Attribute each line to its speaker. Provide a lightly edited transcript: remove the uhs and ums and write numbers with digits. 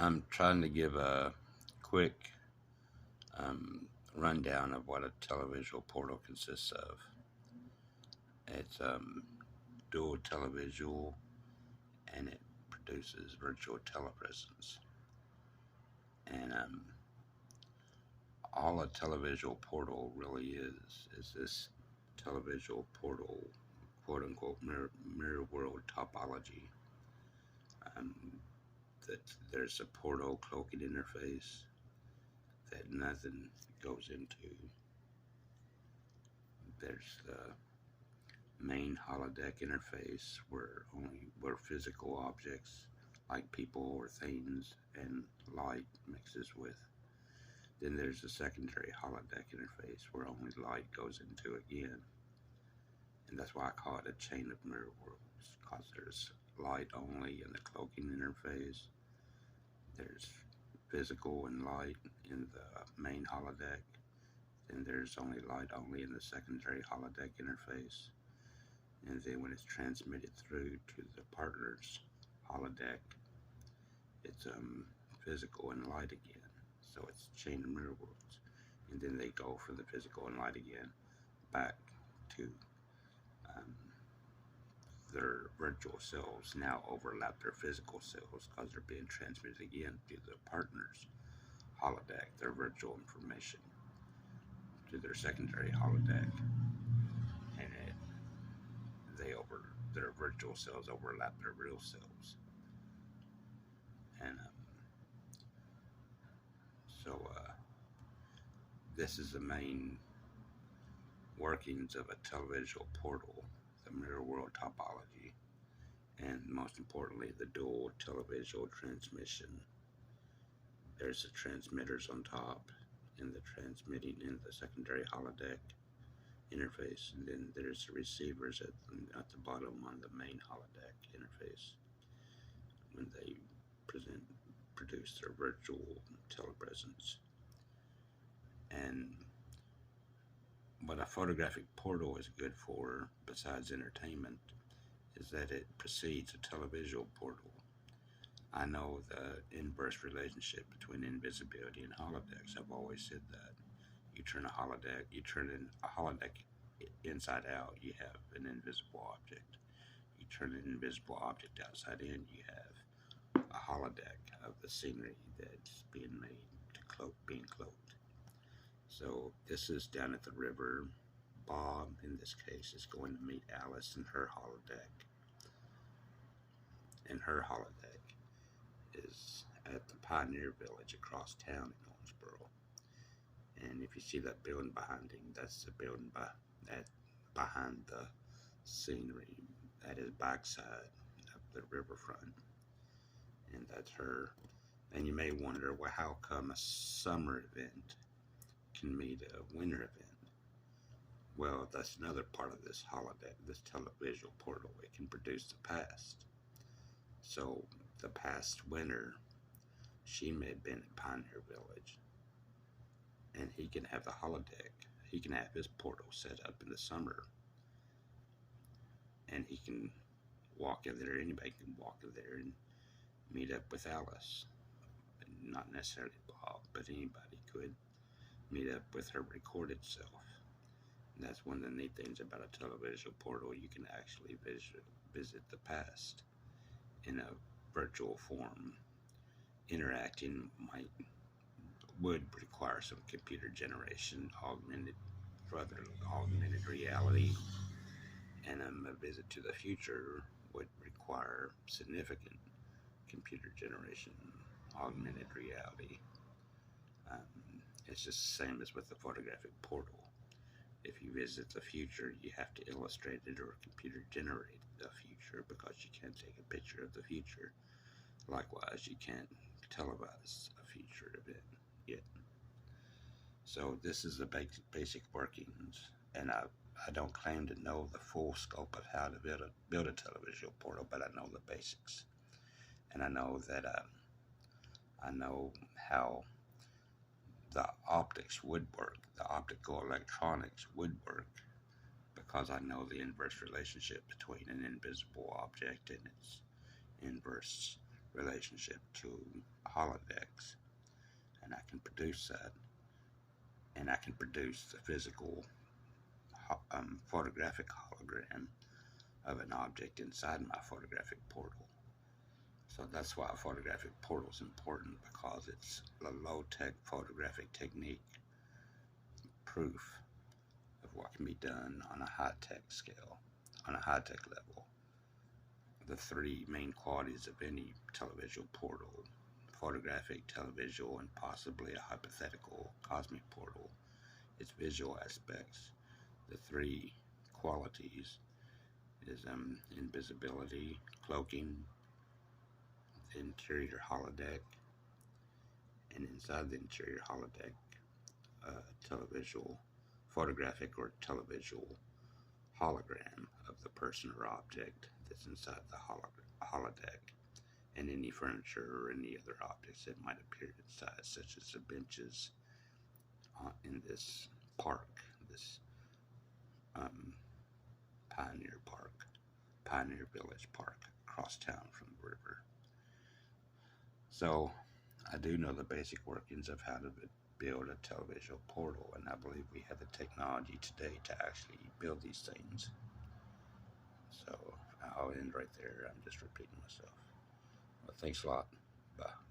Speaker 1: I'm trying to give a quick rundown of what a televisual portal consists of. It's Dual-Televisual, and it produces Virtual Telepresence. And all a televisual portal really is this televisual portal, quote unquote, mirror world topology. Um, that there's a portal cloaking interface that nothing goes into. There's the main holodeck interface where physical objects like people or things and light mixes with. Then there's the secondary holodeck interface where only light goes into again. And that's why I call it a chain of mirror worlds, because there's light only in the cloaking interface. There's physical and light in the main holodeck. Then there's only light only in the secondary holodeck interface. And then when it's transmitted through to the partner's holodeck, it's physical and light again. So it's chain of mirror worlds. And then they go from the physical and light again back to their virtual selves now overlap their physical selves because they're being transmitted again to the partner's holodeck, their virtual information, to their secondary holodeck, and their virtual selves overlap their real selves, and so this is the main workings of a televisual portal, the mirror world topology, and most importantly, the dual televisual transmission. There's the transmitters on top, and the transmitting in the secondary holodeck interface, and then there's the receivers at the bottom on the main holodeck interface when they produce their virtual telepresence. And what a photographic portal is good for, besides entertainment, is that it precedes a televisual portal. I know the inverse relationship between invisibility and holodecks. I've always said that. You turn a holodeck inside out, you have an invisible object. You turn an invisible object outside in, you have a holodeck of the scenery that's being made being cloaked. So this is down at the river. Bob, in this case, is going to meet Alice in her holodeck. And her holodeck is at the Pioneer Village across town in Owensboro. And if you see that building behind him, that's the building behind the scenery at his backside of the riverfront. And that's her. And you may wonder, well, how come a summer event can meet a winter event? Well, that's another part of this holodeck, this televisual portal. It can produce the past. So the past winter, she may have been at Pioneer Village, and he can have the holodeck. He can have his portal set up in the summer, and he can walk in there. Anybody can walk in there and meet up with Alice. Not necessarily Bob, but anybody could meet up with her recorded self. And that's one of the neat things about a televisual portal. You can actually visit the past in a virtual form. Interacting would require some computer generation, augmented reality, and a visit to the future would require significant computer generation, augmented reality. It's just the same as with the photographic portal. If you visit the future, you have to illustrate it or computer generate the future, because you can't take a picture of the future. Likewise, you can't televise a future event yet. So this is the basic workings, and I don't claim to know the full scope of how to build a televisual portal, but I know the basics, and I know that I know how the optics would work, the optical electronics would work, because I know the inverse relationship between an invisible object and its inverse relationship to holodecks, and I can produce that, and I can produce the physical photographic hologram of an object inside my photographic portal. So that's why a photographic portal is important, because it's a low-tech photographic technique proof of what can be done on a high-tech scale, on a high-tech level. The three main qualities of any televisual portal: photographic, televisual, and possibly a hypothetical cosmic portal, its visual aspects. The three qualities is invisibility, cloaking, the interior holodeck, and inside the interior holodeck, televisual, photographic or televisual hologram of the person or object that's inside the holodeck, and any furniture or any other objects that might appear inside, such as the benches in this park, this um, Pioneer Village Park, across town from the river. So I do know the basic workings of how to build a televisual portal, and I believe we have the technology today to actually build these things. So I'll end right there. I'm just repeating myself. Well, thanks a lot. Bye.